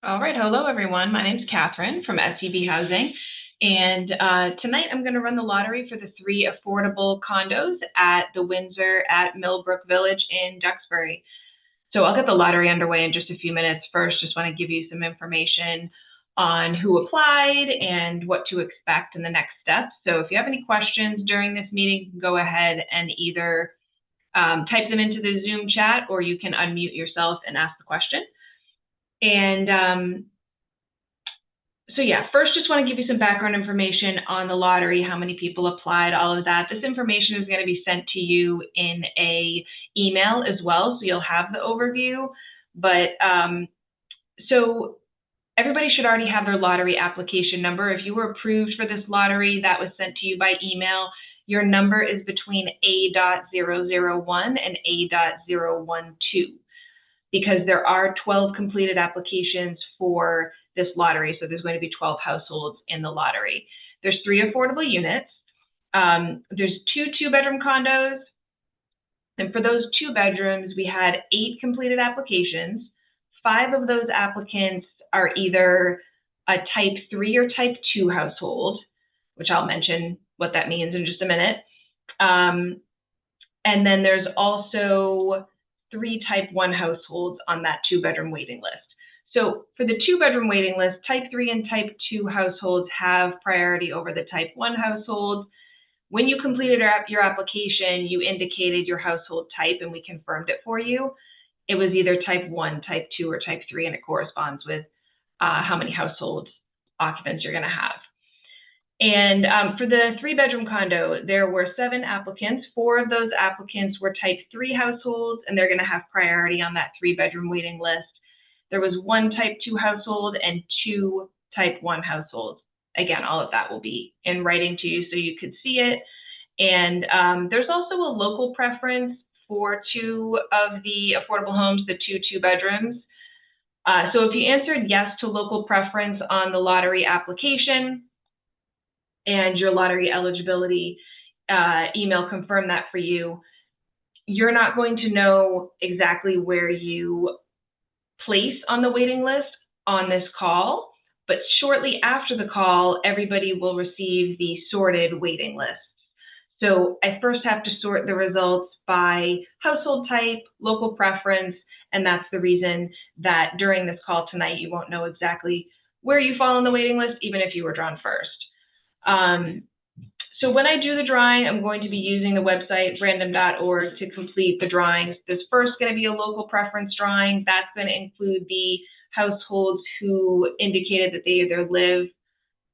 All right, hello everyone. My name is Catherine from SEB Housing, and tonight I'm going to run the lottery for the 3 affordable condos at the Windsor at Millbrook Village in Duxbury. So I'll get the lottery underway in just a few minutes. First, just want to give you some information on who applied and what to expect in the next steps. So if you have any questions during this meeting, you can go ahead and either type them into the Zoom chat, or you can unmute yourself and ask the question. And so yeah, first just want to give you some background information on the lottery, how many people applied, all of that. This information is going to be sent to you in a email as well, so you'll have the overview. But so everybody should already have their lottery application number. If you were approved for this lottery, that was sent to you by email. Your number is between A.001 and A.012. Because there are 12 completed applications for this lottery. So there's going to be 12 households in the lottery. There's 3 affordable units. There's 2 two-bedroom condos. And for those 2 bedrooms, we had 8 completed applications. 5 of those applicants are either a type 3 or type 2 household, which I'll mention what that means in just a minute. And then there's also 3 type 1 households on that 2-bedroom waiting list. So for the 2-bedroom waiting list, type 3 and type 2 households have priority over the type 1 households. When you completed your application, you indicated your household type and we confirmed it for you. It was either type 1, type 2, or type 3, and it corresponds with how many household occupants you're going to have. And for the 3-bedroom condo, there were 7 applicants. 4 of those applicants were type 3 households, and they're going to have priority on that 3-bedroom waiting list. There was 1 type 2 household and 2 type 1 households. Again, all of that will be in writing to you so you could see it. And there's also a local preference for 2 of the affordable homes, the 2 bedrooms. So if you answered yes to local preference on the lottery application, and your lottery eligibility email confirmed that for you, you're not going to know exactly where you place on the waiting list on this call, but shortly after the call, everybody will receive the sorted waiting lists. So I first have to sort the results by household type, local preference, and that's the reason that during this call tonight, you won't know exactly where you fall on the waiting list, even if you were drawn first. So when I do the drawing, I'm going to be using the website random.org to complete the drawings. There's first going to be a local preference drawing. That's going to include the households who indicated that they either live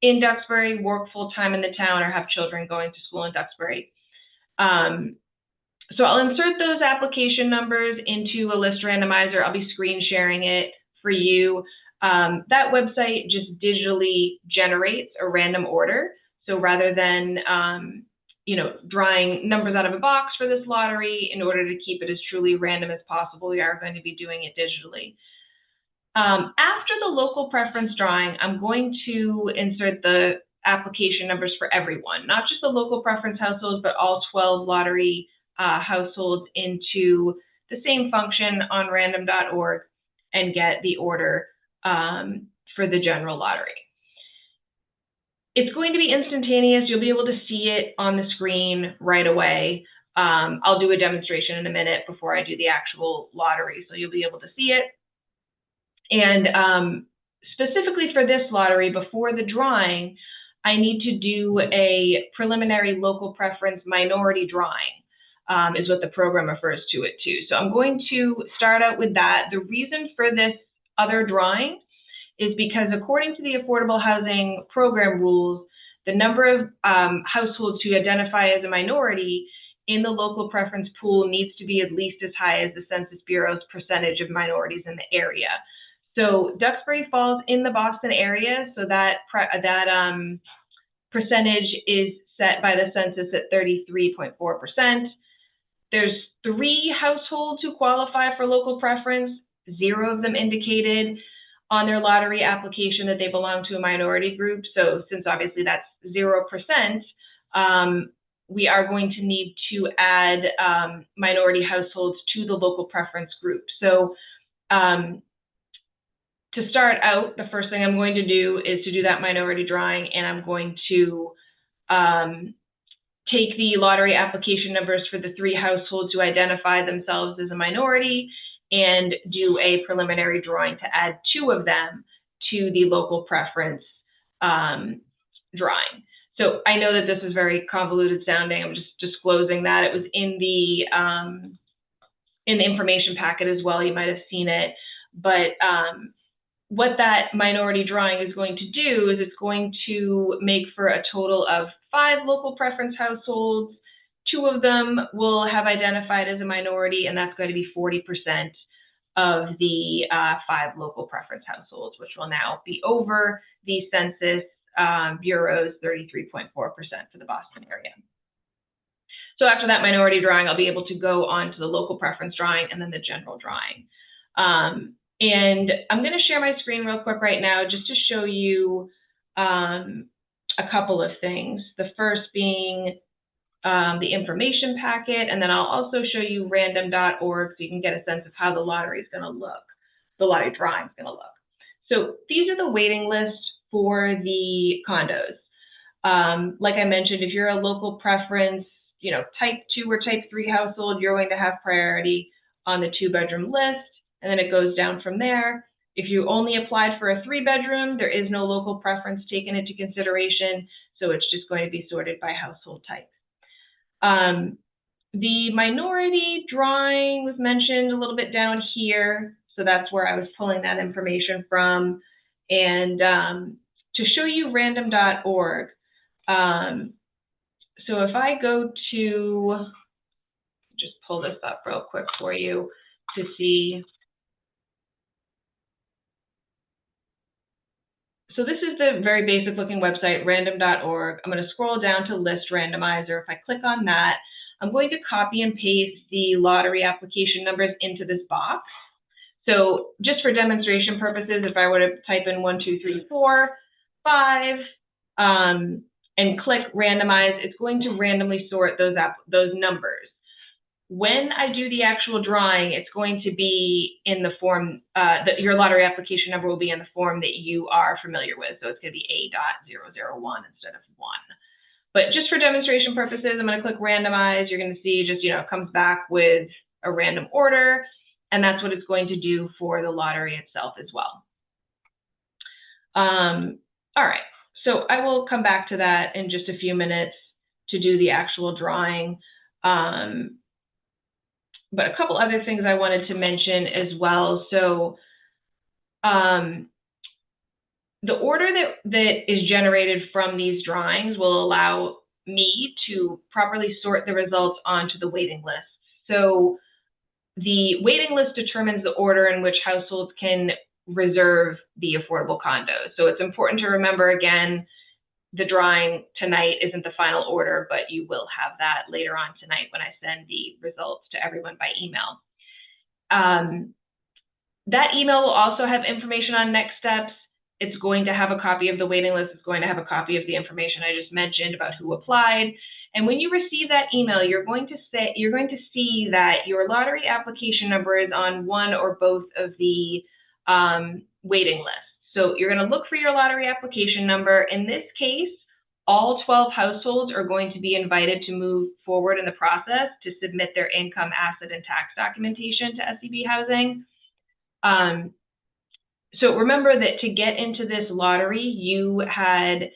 in Duxbury, work full-time in the town, or have children going to school in Duxbury. So I'll insert those application numbers into a list randomizer. I'll be screen sharing it for you. That website just digitally generates a random order. So rather than drawing numbers out of a box for this lottery, in order to keep it as truly random as possible, we are going to be doing it digitally. After the local preference drawing, I'm going to insert the application numbers for everyone, not just the local preference households, but all 12 lottery households into the same function on random.org and get the order for the general lottery. It's going to be instantaneous. You'll be able to see it on the screen right away. I'll do a demonstration in a minute before I do the actual lottery, so you'll be able to see it. And specifically for this lottery, before the drawing, I need to do a preliminary local preference minority drawing, is what the program refers to it to. So I'm going to start out with that. The reason for this other drawing is because according to the Affordable Housing Program rules, the number of households who identify as a minority in the local preference pool needs to be at least as high as the Census Bureau's percentage of minorities in the area. So Duxbury falls in the Boston area, so that percentage is set by the census at 33.4%. There's 3 households who qualify for local preference. 0 of them indicated on their lottery application that they belong to a minority group. So since obviously that's 0%, we are going to need to add minority households to the local preference group. So to start out, the first thing I'm going to do is to do that minority drawing, and I'm going to take the lottery application numbers for the 3 households who identify themselves as a minority and do a preliminary drawing to add 2 of them to the local preference drawing. So I know that this is very convoluted sounding. I'm just disclosing that. It was in the information packet as well. You might have seen it. But what that minority drawing is going to do is it's going to make for a total of 5 local preference households. 2 of them will have identified as a minority, and that's going to be 40% of the 5 local preference households, which will now be over the Census Bureau's 33.4% for the Boston area. So after that minority drawing, I'll be able to go on to the local preference drawing and then the general drawing. And I'm going to share my screen real quick right now just to show you a couple of things. The first being the information packet, and then I'll also show you random.org so you can get a sense of how the lottery is going to look, the lottery drawing is going to look. So these are the waiting lists for the condos. Like I mentioned, if you're a local preference, type 2 or type 3 household, you're going to have priority on the 2-bedroom list, and then it goes down from there. If you only applied for a 3-bedroom, there is no local preference taken into consideration, so it's just going to be sorted by household type. The minority drawing was mentioned a little bit down here, so that's where I was pulling that information from. And to show you random.org, so if I go to, just pull this up real quick for you to see. So this is the very basic looking website, random.org. I'm going to scroll down to list randomizer. If I click on that, I'm going to copy and paste the lottery application numbers into this box. So just for demonstration purposes, if I were to type in 1, 2, 3, 4, 5, and click randomize, it's going to randomly sort those numbers. When I do the actual drawing, it's going to be in the form, your lottery application number will be in the form that you are familiar with. So it's going to be A.001 instead of 1. But just for demonstration purposes, I'm going to click randomize. You're going to see just, it comes back with a random order, and that's what it's going to do for the lottery itself as well. All right, so I will come back to that in just a few minutes to do the actual drawing. But a couple other things I wanted to mention as well. So the order that is generated from these drawings will allow me to properly sort the results onto the waiting list. So the waiting list determines the order in which households can reserve the affordable condos. So it's important to remember, again, the drawing tonight isn't the final order, but you will have that later on tonight when I send the results to everyone by email. That email will also have information on next steps. It's going to have a copy of the waiting list. It's going to have a copy of the information I just mentioned about who applied. And when you receive that email, you're going to see that your lottery application number is on one or both of the waiting lists. So you're going to look for your lottery application number. In this case, all 12 households are going to be invited to move forward in the process to submit their income, asset, and tax documentation to SCB Housing. So remember that to get into this lottery, you had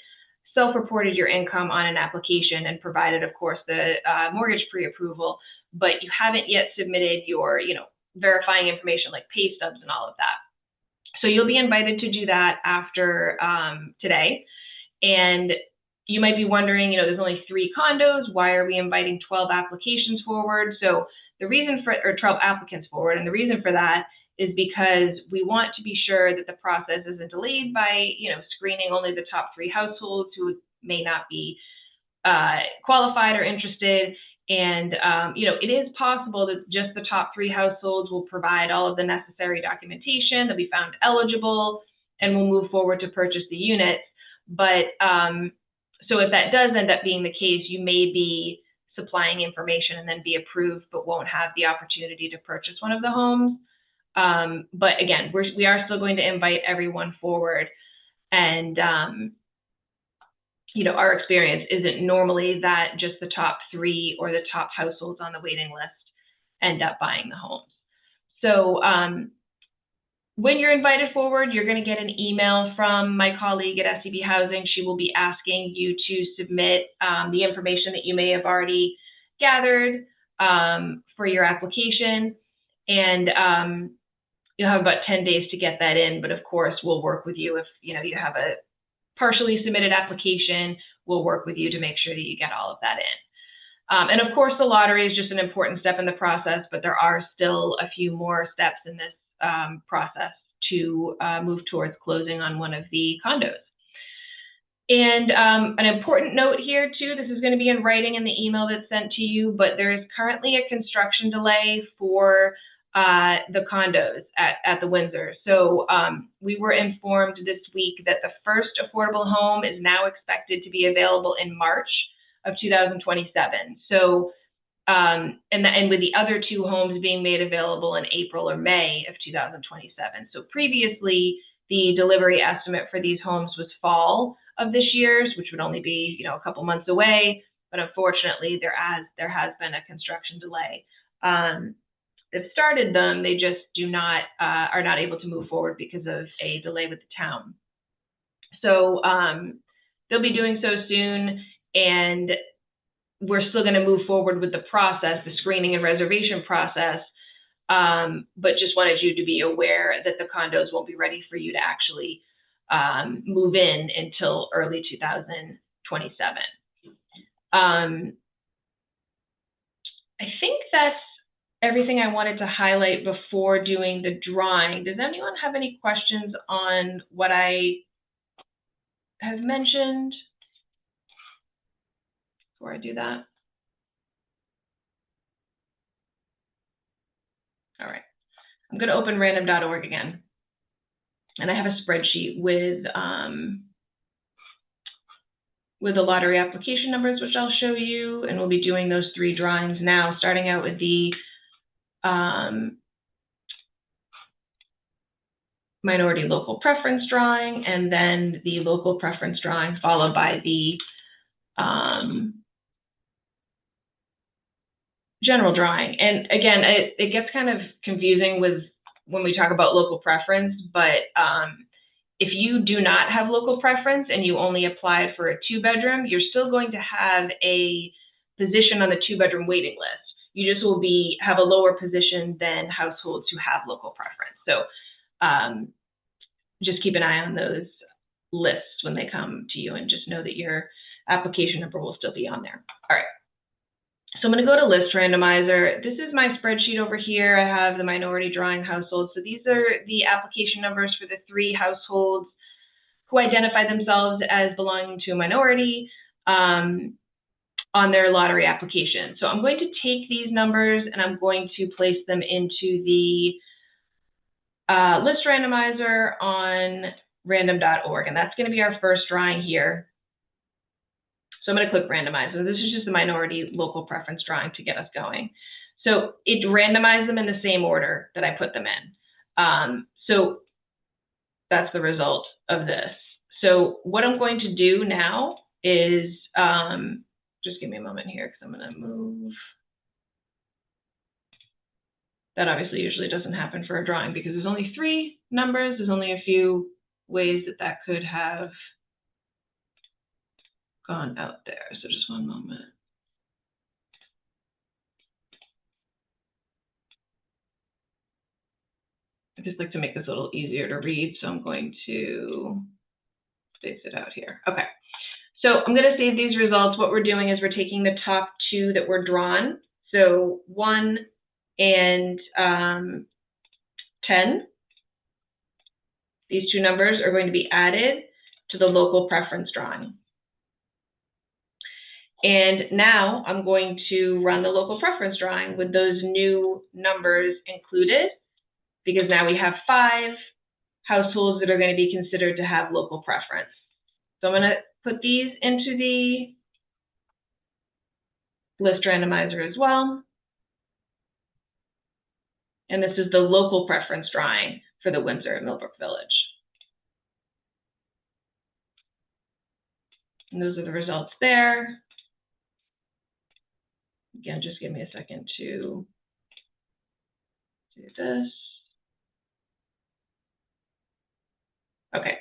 self-reported your income on an application and provided, of course, the mortgage pre-approval, but you haven't yet submitted your, verifying information like pay stubs and all of that. So you'll be invited to do that after today. And you might be wondering, there's only 3 condos. Why are we inviting 12 applications forward? So the reason for, or 12 applicants forward, and the reason for that is because we want to be sure that the process isn't delayed by, screening only the top 3 households who may not be qualified or interested. And, it is possible that just the top 3 households will provide all of the necessary documentation, they'll be found eligible, and will move forward to purchase the units. But so if that does end up being the case, you may be supplying information and then be approved, but won't have the opportunity to purchase one of the homes. But again, we are still going to invite everyone forward. And, our experience isn't normally that just the top 3 or the top households on the waiting list end up buying the homes. So when you're invited forward, you're going to get an email from my colleague at SCB Housing. She will be asking you to submit the information that you may have already gathered for your application. And you'll have about 10 days to get that in. But of course, we'll work with you if you have a partially submitted application. We'll work with you to make sure that you get all of that in. And of course, the lottery is just an important step in the process, but there are still a few more steps in this process to move towards closing on one of the condos. And an important note here too, this is going to be in writing in the email that's sent to you, but there is currently a construction delay for the condos at the Winsor. So we were informed this week that the first affordable home is now expected to be available in March of 2027. So and with the other 2 homes being made available in April or May of 2027. So previously, the delivery estimate for these homes was fall of this year, which would only be a couple months away. But unfortunately, there has been a construction delay. They've started them, they just are not able to move forward because of a delay with the town. So they'll be doing so soon, and we're still going to move forward with the process, the screening and reservation process, but just wanted you to be aware that the condos won't be ready for you to actually move in until early 2027. I think that's everything I wanted to highlight before doing the drawing. Does anyone have any questions on what I have mentioned before I do that? All right, I'm going to open random.org again. And I have a spreadsheet with the lottery application numbers, which I'll show you. And we'll be doing those 3 drawings now, starting out with the minority local preference drawing, and then the local preference drawing, followed by the general drawing. And again, it gets kind of confusing when we talk about local preference, but if you do not have local preference and you only applied for a 2-bedroom, you're still going to have a position on the 2-bedroom waiting list. You just will have a lower position than households who have local preference. So just keep an eye on those lists when they come to you, and just know that your application number will still be on there. All right. So I'm going to go to List Randomizer. This is my spreadsheet over here. I have the minority drawing households. So these are the application numbers for the 3 households who identify themselves as belonging to a minority on their lottery application. So I'm going to take these numbers and I'm going to place them into the List Randomizer on random.org. And that's going to be our first drawing here. So I'm going to click randomize. So this is just the minority local preference drawing to get us going. So it randomized them in the same order that I put them in. So that's the result of this. So what I'm going to do now is, just give me a moment here because I'm going to move. That obviously usually doesn't happen for a drawing because there's only 3 numbers. There's only a few ways that could have gone out there. So just one moment. I just like to make this a little easier to read, so I'm going to space it out here. Okay, so I'm going to save these results. What we're doing is we're taking the top 2 that were drawn, so 1 and 10. These 2 numbers are going to be added to the local preference drawing. And now I'm going to run the local preference drawing with those new numbers included, because now we have 5 households that are going to be considered to have local preference. So I'm going to put these into the list randomizer as well. And this is the local preference drawing for the Winsor at Millbrook Village. And those are the results there. Again, just give me a second to do this. Okay.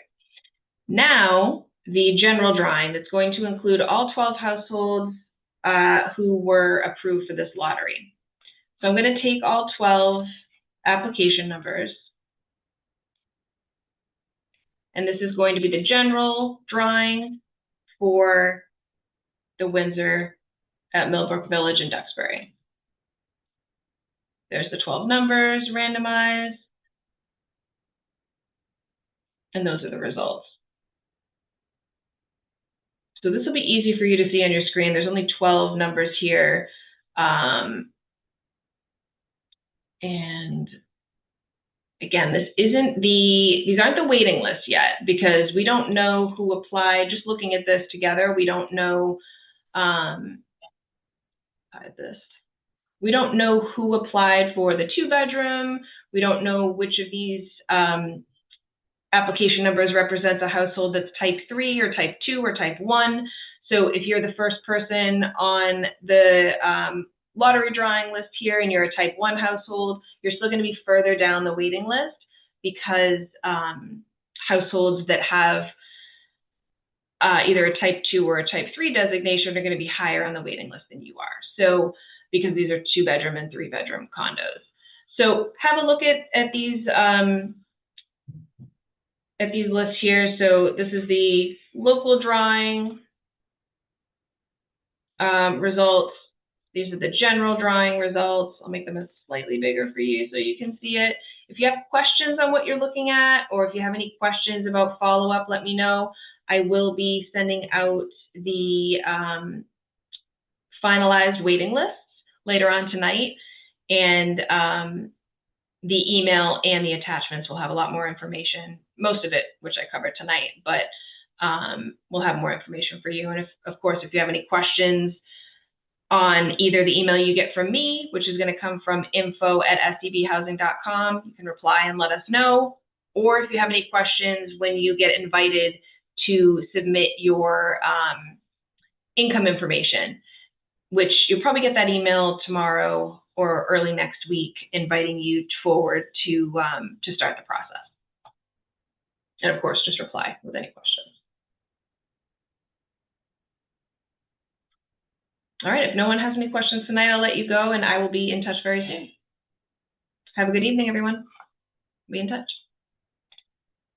Now, the general drawing that's going to include all 12 households who were approved for this lottery. So I'm going to take all 12 application numbers, and this is going to be the general drawing for the Winsor at Millbrook Village in Duxbury. There's the 12 numbers randomized, and those are the results. So this will be easy for you to see on your screen. There's only 12 numbers here. And again, these aren't the waiting list yet, because we don't know who applied. Just looking at this together, we don't know we don't know who applied for the 2-bedroom. We don't know which of these application numbers represents a household that's type 3 or type 2 or type 1. So if you're the first person on the lottery drawing list here and you're a type 1 household, you're still going to be further down the waiting list, because households that have either a type 2 or a type 3 designation are going to be higher on the waiting list than you are. So because these are 2-bedroom and 3-bedroom condos. So have a look at these lists here. So this is the local drawing results. These are the general drawing results. I'll make them slightly bigger for you so you can see it. If you have questions on what you're looking at, or if you have any questions about follow-up, let me know. I will be sending out the finalized waiting lists later on tonight, and the email and the attachments will have a lot more information, most of it, which I covered tonight, but we'll have more information for you. And of course, if you have any questions on either the email you get from me, which is going to come from info@sdbhousing.com, you can reply and let us know. Or if you have any questions when you get invited to submit your income information, which you'll probably get that email tomorrow or early next week, inviting you forward to start the process. And of course, just reply with any questions. All right, if no one has any questions tonight, I'll let you go, and I will be in touch very soon. Have a good evening, everyone. Be in touch.